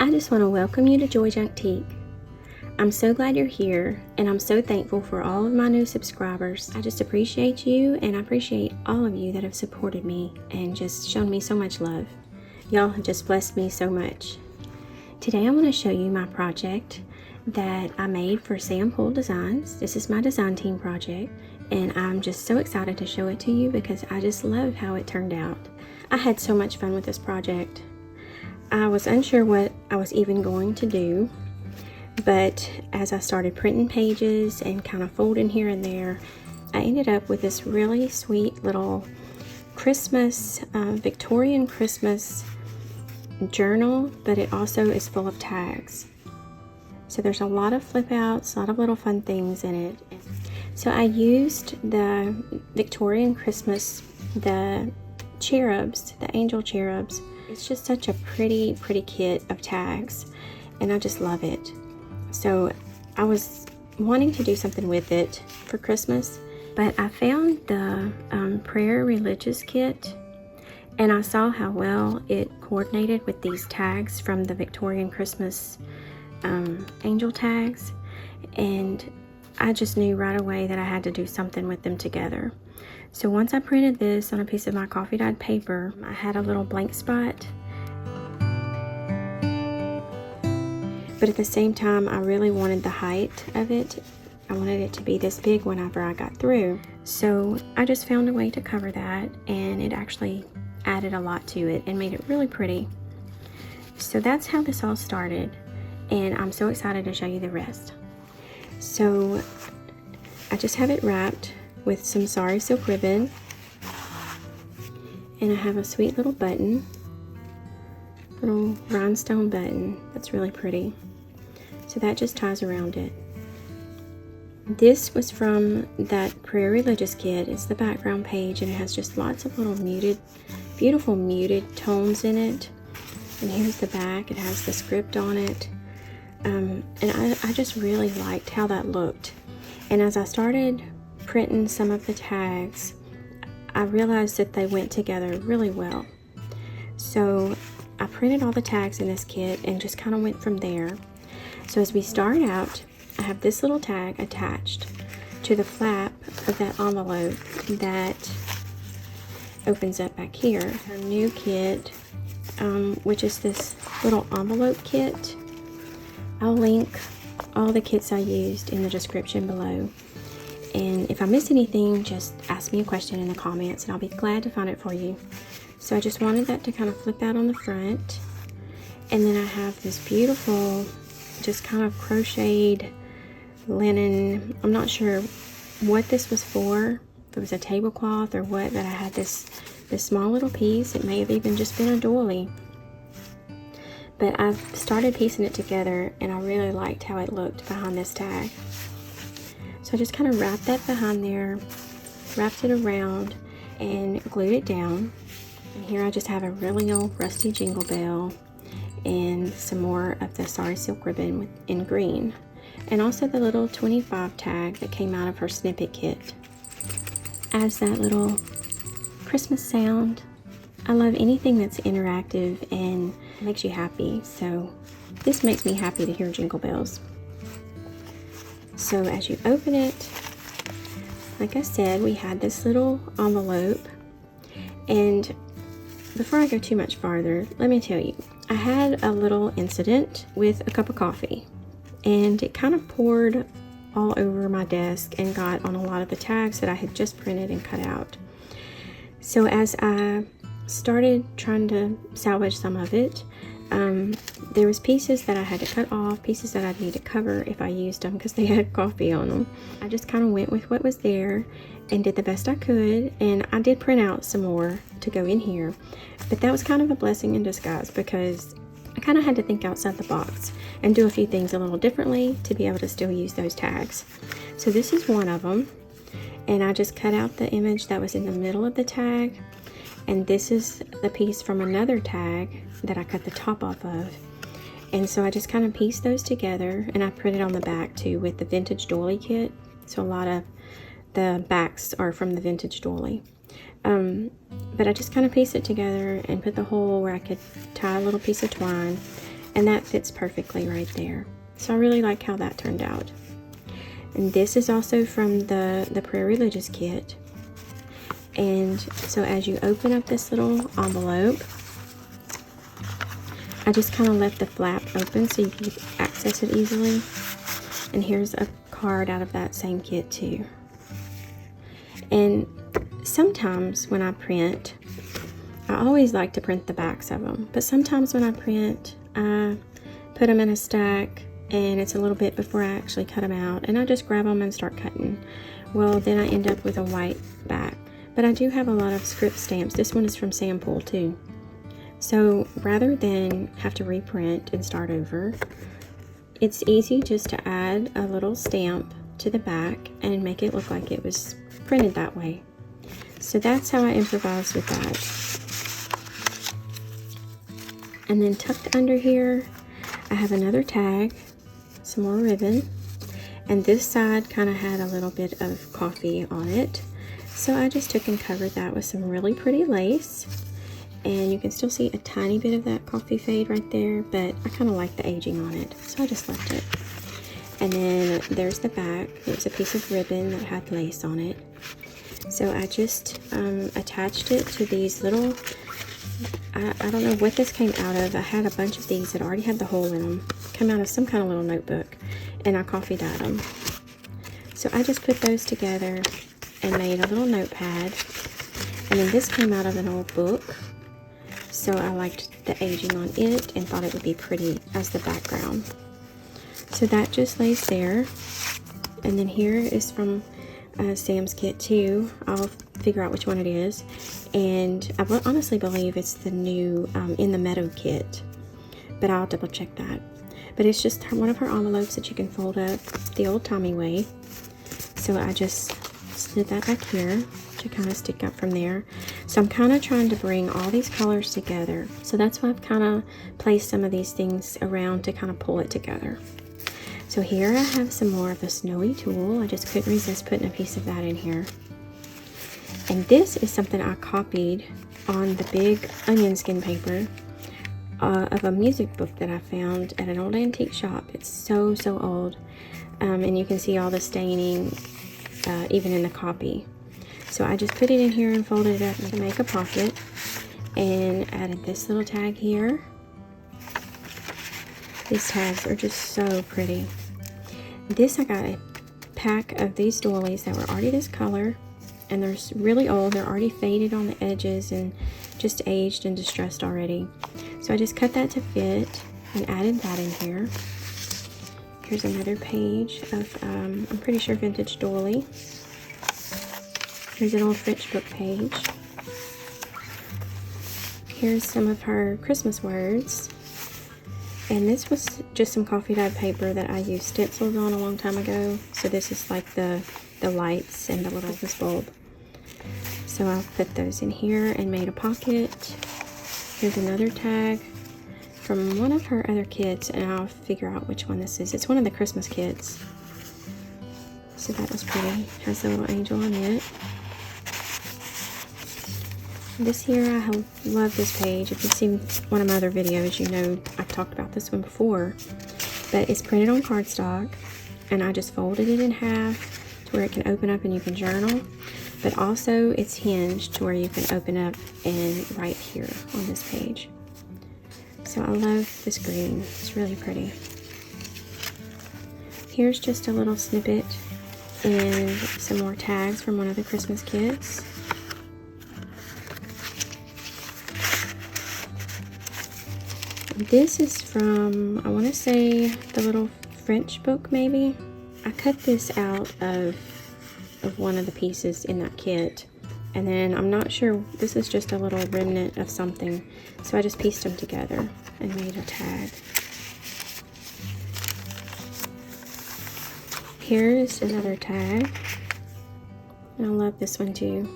I just want to welcome you to Joy Junktique. I'm so glad you're here, and I'm so thankful for all of my new subscribers. I just appreciate you, and I appreciate all of you that have supported me and just shown me so much love. Y'all have just blessed me so much. Today I'm going to show you my project that I made for SamPooleDesigns. This is my design team project, and I'm just so excited to show it to you because I just love how it turned out. I had so much fun with this project. I was unsure what I was even going to do, but as I started printing pages and kind of folding here and there, I ended up with this really sweet little Christmas, Victorian Christmas journal, but it also is full of tags. So there's a lot of flip outs, a lot of little fun things in it. So I used the Victorian Christmas, the cherubs, the angel cherubs. It's just such a pretty kit of tags, and I just love it. So I was wanting to do something with it for Christmas, but I found the prayer religious kit, and I saw how well it coordinated with these tags from the Victorian Christmas angel tags, and I just knew right away that I had to do something with them together. So once I printed this on a piece of my coffee dyed paper, I had a little blank spot, but at the same time I really wanted the height of it. I wanted it to be this big whenever I got through. So I just found a way to cover that, and it actually added a lot to it and made it really pretty. So that's how this all started, and I'm so excited to show you the rest. So I just have it wrapped with some sari silk ribbon, and I have a sweet little button, little rhinestone button that's really pretty. So that just ties around it. This was from that prayer religious kit. It's the background page, and it has just lots of little muted, beautiful muted tones in it. And here's the back. It has the script on it. And I just really liked how that looked. And as I started printing some of the tags, I realized that they went together really well. So I printed all the tags in this kit and just kind of went from there. So as we start out, I have this little tag attached to the flap of that envelope that opens up back here. Our new kit, which is this little envelope kit. I'll link all the kits I used in the description below. And if I miss anything, just ask me a question in the comments and I'll be glad to find it for you. So I just wanted that to kind of flip out on the front. And then I have this beautiful, just kind of crocheted linen. I'm not sure what this was for, if it was a tablecloth or what, but I had this small little piece. It may have even just been a doily. But I've started piecing it together, and I really liked how it looked behind this tag. So I just kind of wrapped that behind there, wrapped it around, and glued it down. And here I just have a really old rusty jingle bell and some more of the sari silk ribbon in green. And also the little 25 tag that came out of her snippet kit. Adds that little Christmas sound. I love anything that's interactive and makes you happy, so this makes me happy to hear jingle bells. So as you open it, like I said, we had this little envelope, and before I go too much farther, let me tell you, I had a little incident with a cup of coffee, and it kind of poured all over my desk and got on a lot of the tags that I had just printed and cut out. So as I started trying to salvage some of it, there was pieces that I had to cut off, pieces that I'd need to cover if I used them because they had coffee on them. I just kind of went with what was there and did the best I could, and I did print out some more to go in here, but that was kind of a blessing in disguise because I kind of had to think outside the box and do a few things a little differently to be able to still use those tags. So this is one of them, and I just cut out the image that was in the middle of the tag, and this is the piece from another tag that I cut the top off of. And so I just kind of pieced those together, and I printed on the back too with the vintage doily kit. So a lot of the backs are from the vintage doily. But I just kind of pieced it together and put the hole where I could tie a little piece of twine and that fits perfectly right there. So I really like how that turned out. And this is also from the Prayer Religious kit. And so as you open up this little envelope, I just kind of left the flap open so you can access it easily. And here's a card out of that same kit too. And sometimes when I print, I always like to print the backs of them, but sometimes when I print, I put them in a stack and it's a little bit before I actually cut them out, and I just grab them and start cutting. Well, then I end up with a white back. But I do have a lot of script stamps. This one is from SamPoole too. So rather than have to reprint and start over, it's easy just to add a little stamp to the back and make it look like it was printed that way. So that's how I improvised with that. And then tucked under here, I have another tag, some more ribbon, and this side kind of had a little bit of coffee on it. So I just took and covered that with some really pretty lace. And you can still see a tiny bit of that coffee fade right there, but I kind of like the aging on it, so I just left it. And then there's the back. It was a piece of ribbon that had lace on it. So I just attached it to these little, I don't know what this came out of. I had a bunch of these that already had the hole in them. Came out of some kind of little notebook, and I coffee dyed them. So I just put those together and made a little notepad. And then this came out of an old book. So I liked the aging on it and thought it would be pretty as the background. So that just lays there. And then here is from Sam's kit too. I'll figure out which one it is. And I honestly believe it's the new in the Meadow kit, but I'll double check that. But it's just one of her envelopes that you can fold up the old Tommy way. So I just slid that back here to kind of stick up from there. So I'm kind of trying to bring all these colors together. So that's why I've kind of placed some of these things around to kind of pull it together. So here I have some more of the snowy tulle. I just couldn't resist putting a piece of that in here. And this is something I copied on the big onion skin paper of a music book that I found at an old antique shop. It's so old. And you can see all the staining even in the copy. So I just put it in here and folded it up to make a pocket, and added this little tag here. These tags are just so pretty. This, I got a pack of these doilies that were already this color, and they're really old. They're already faded on the edges and just aged and distressed already. So I just cut that to fit and added that in here. Here's another page of, I'm pretty sure vintage Doily. Here's an old French book page. Here's some of her Christmas words. And this was just some coffee dyed paper that I used stencils on a long time ago. So this is like the lights and the little Christmas bulb. So I'll put those in here and made a pocket. Here's another tag from one of her other kits, and I'll figure out which one this is. It's one of the Christmas kits. So that was pretty. Has a little angel on it. This here, I love this page. If you've seen one of my other videos, you know I've talked about this one before. But it's printed on cardstock, and I just folded it in half to where it can open up and you can journal. But also it's hinged to where you can open up and write here on this page. So I love this green. It's really pretty. Here's just a little snippet and some more tags from one of the Christmas kits. This is from, I want to say, the little French book maybe. I cut this out of one of the pieces in that kit, and then I'm not sure, this is just a little remnant of something, so I just pieced them together and made a tag. Here's another tag, and I love this one too.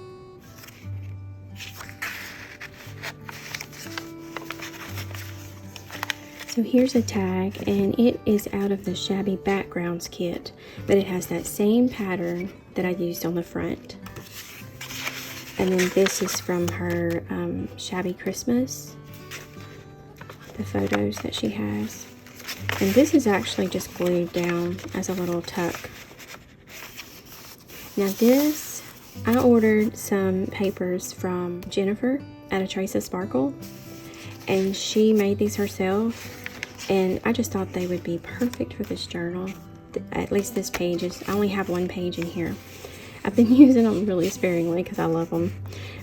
So here's a tag, and it is out of the Shabby Backgrounds kit, but it has that same pattern that I used on the front. And then this is from her Shabby Christmas. the photos that she has. And this is actually just glued down as a little tuck. Now this, I ordered some papers from Jennifer at A Trace of Sparkle, and she made these herself, and I just thought they would be perfect for this journal. At least this page is, I only have one page in here. I've been using them really sparingly because I love them,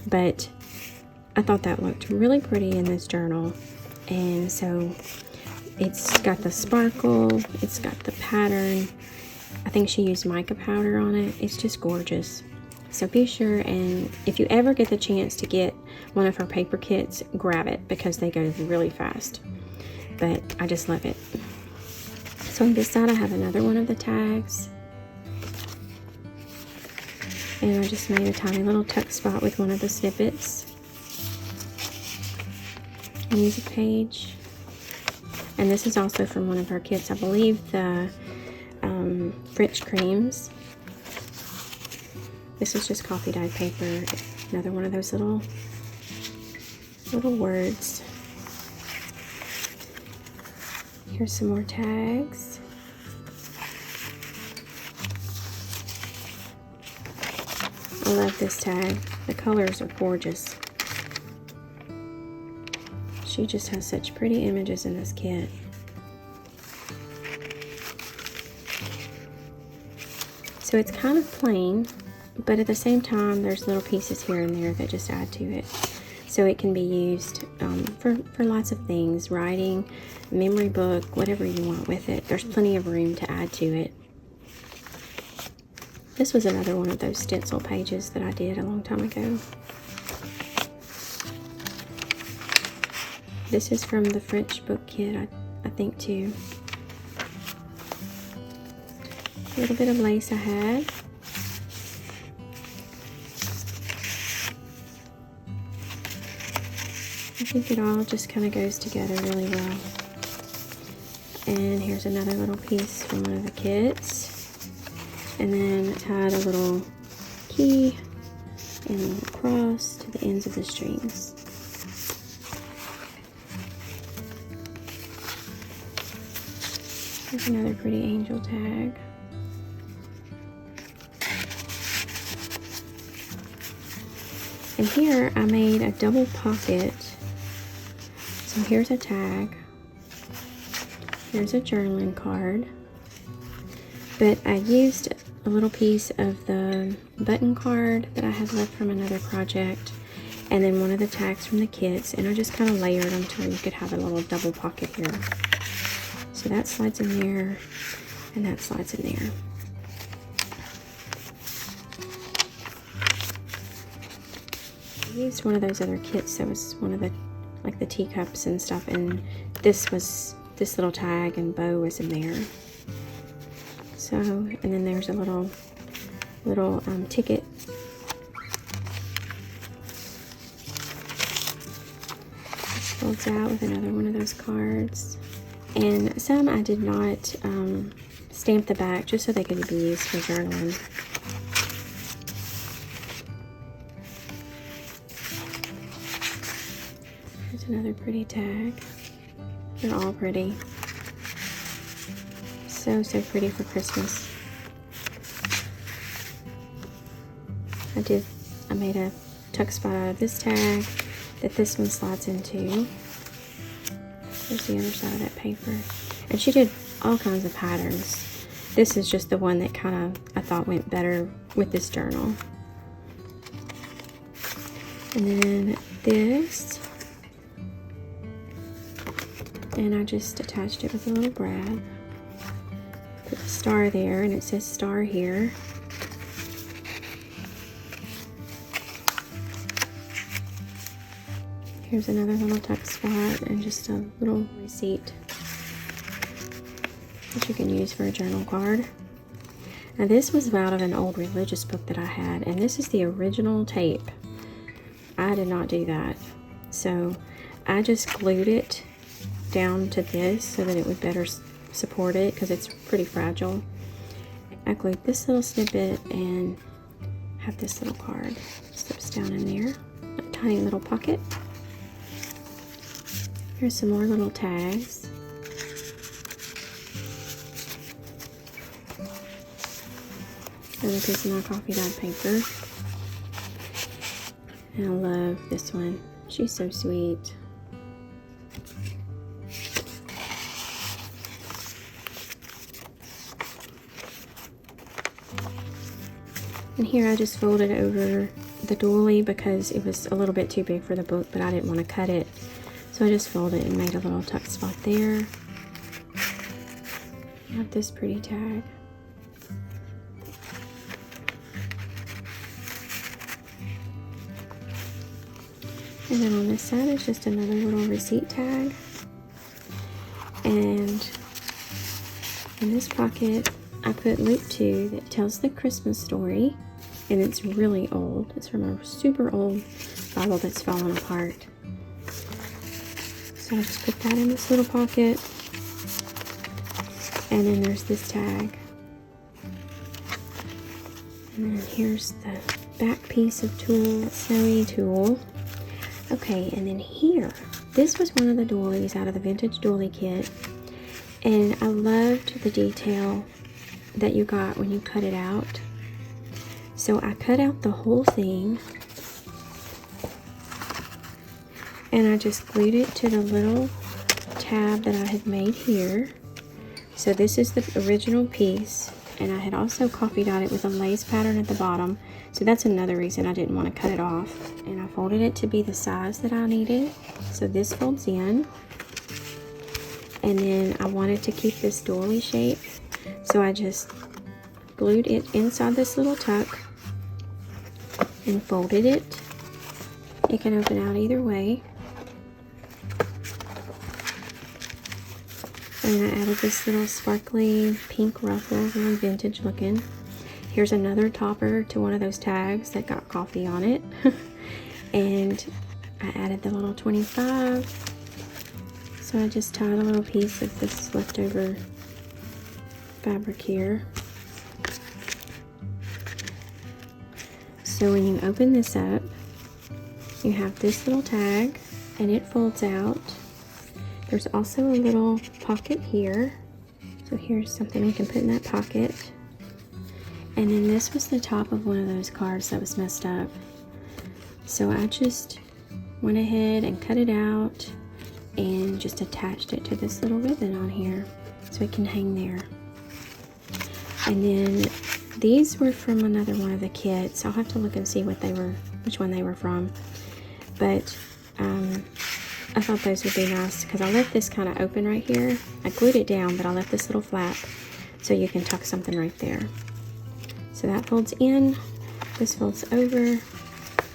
but I thought that looked really pretty in this journal. And so it's got the sparkle, it's got the pattern. I think she used mica powder on it. It's just gorgeous. So be sure, and if you ever get the chance to get one of her paper kits, grab it because they go really fast. But I just love it. So on this side I have another one of the tags. And I just made a tiny little tuck spot with one of the snippets. Music page. And this is also from one of her kits, I believe, the French creams. This is just coffee dyed paper. Another one of those little words. Here's some more tags. I love this tag. The colors are gorgeous. She just has such pretty images in this kit. So it's kind of plain, but at the same time there's little pieces here and there that just add to it. So it can be used for lots of things, writing, memory book, whatever you want with it. There's plenty of room to add to it. This was another one of those stencil pages that I did a long time ago. This is from the French book kit, I think too. A little bit of lace I had. I think it all just kind of goes together really well. And here's another little piece from one of the kits. And then it had a little key and a cross to the ends of the strings. Here's another pretty angel tag. And here I made a double pocket. So here's a tag. Here's a journaling card. But I used a little piece of the button card that I had left from another project, and then one of the tags from the kits, and I just kind of layered them to where you could have a little double pocket here. So that slides in there, and that slides in there. I used one of those other kits that was one of the, like the teacups and stuff, and this little tag and bow was in there. So, and then there's a little ticket. This folds out with another one of those cards. And some I did not stamp the back just so they could be used for journaling. Here's another pretty tag. They're all pretty. So pretty for Christmas. I made a tuck spot out of this tag that this one slides into. There's the other side of that paper. And she did all kinds of patterns. This is just the one that kind of I thought went better with this journal. And then this. And I just attached it with a little brad. Put the star there, and it says star here. Here's another little tuck spot and just a little receipt that you can use for a journal card. Now this was out of an old religious book that I had, and this is the original tape. I did not do that. So I just glued it down to this so that it would better support it because it's pretty fragile. I glued this little snippet and have this little card. Slips down in there. A tiny little pocket. Here's some more little tags. Another piece of my coffee dyed paper. And I love this one. She's so sweet. And here I just folded over the doily because it was a little bit too big for the book, but I didn't want to cut it. So I just folded it and made a little tuck spot there. I have this pretty tag. And then on this side is just another little receipt tag. And in this pocket, I put Luke 2 that tells the Christmas story. And it's really old. It's from a super old Bible that's fallen apart. So I just put that in this little pocket. And then there's this tag. And then here's the back piece of tulle, snowy tulle. Okay, and then here, this was one of the doilies out of the vintage doily kit. And I loved the detail that you got when you cut it out. So I cut out the whole thing and I just glued it to the little tab that I had made here. So this is the original piece, and I had also coffee dyed it with a lace pattern at the bottom. So that's another reason I didn't want to cut it off. And I folded it to be the size that I needed. So this folds in. And then I wanted to keep this doily shape. So I just glued it inside this little tuck and folded it. It can open out either way. And I added this little sparkly pink ruffle, really vintage looking. Here's another topper to one of those tags that got coffee on it. And I added the little 25. So I just tied a little piece of this leftover fabric here. So when you open this up, you have this little tag and it folds out. There's also a little pocket here. So here's something you can put in that pocket. And then this was the top of one of those cards that was messed up. So I just went ahead and cut it out and just attached it to this little ribbon on here so it can hang there. And then these were from another one of the kits. I'll have to look and see what they were, which one they were from. But I thought those would be nice because I left this kind of open right here. I glued it down, but I left this little flap so you can tuck something right there. So that folds in, this folds over, and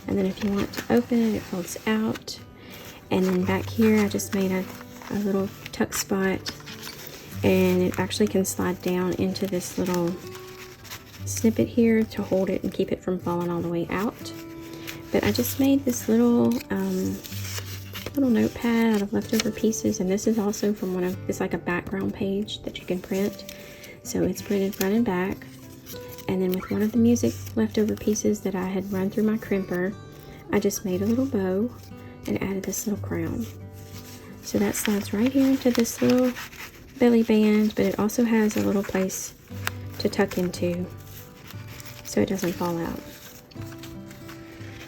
then if you want to open it, it folds out. And then back here, I just made a little tuck spot, and it actually can slide down into this little snippet here to hold it and keep it from falling all the way out. But I just made this little little notepad out of leftover pieces, and this is also from one of, it's like a background page that you can print. So it's printed front and back. And then with one of the music leftover pieces that I had run through my crimper, I just made a little bow and added this little crown. So that slides right here into this little belly band, but it also has a little place to tuck into so it doesn't fall out.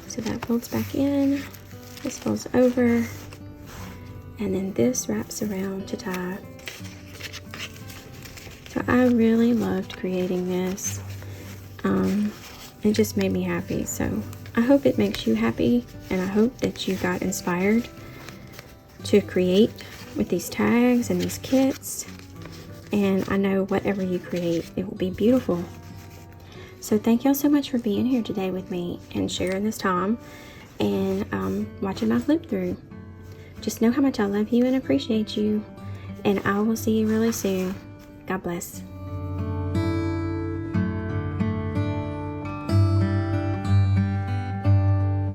So that folds back in, this folds over, and then this wraps around to tie. So I really loved creating this. It just made me happy. So I hope it makes you happy, and I hope that you got inspired to create with these tags and these kits. And I know whatever you create, it will be beautiful. So thank y'all so much for being here today with me and sharing this time and watching my flip through. Just know how much I love you and appreciate you, and I will see you really soon. God bless.